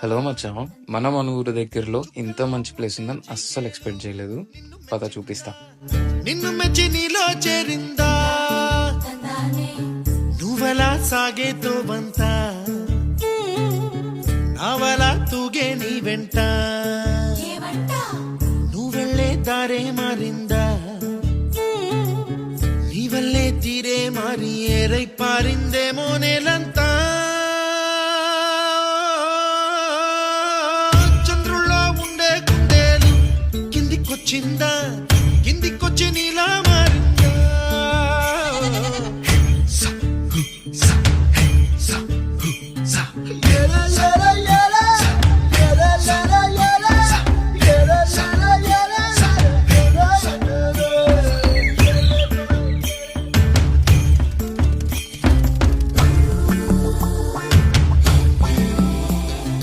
Hello మచ్చా, మన మనుగురు దగ్గరలో ఇంత మంచి ప్లేస్ ఉందని అస్సలు ఎక్స్పెక్ట్ చేయలేదు. పద చూపిస్తా. నిన్ను మెచ్చి నీలో చేరిందా నువ్వలా సాగేతో బంత నావలా తూగే నీ వెంట నువ్వెళ్ళే దారే మారిందా నీ వల్లే తీరే మారి ఏరై పారిందేమో నేలంతా చంద్రుల్లో ఉండే గుండెలు కిందికొచ్చిందా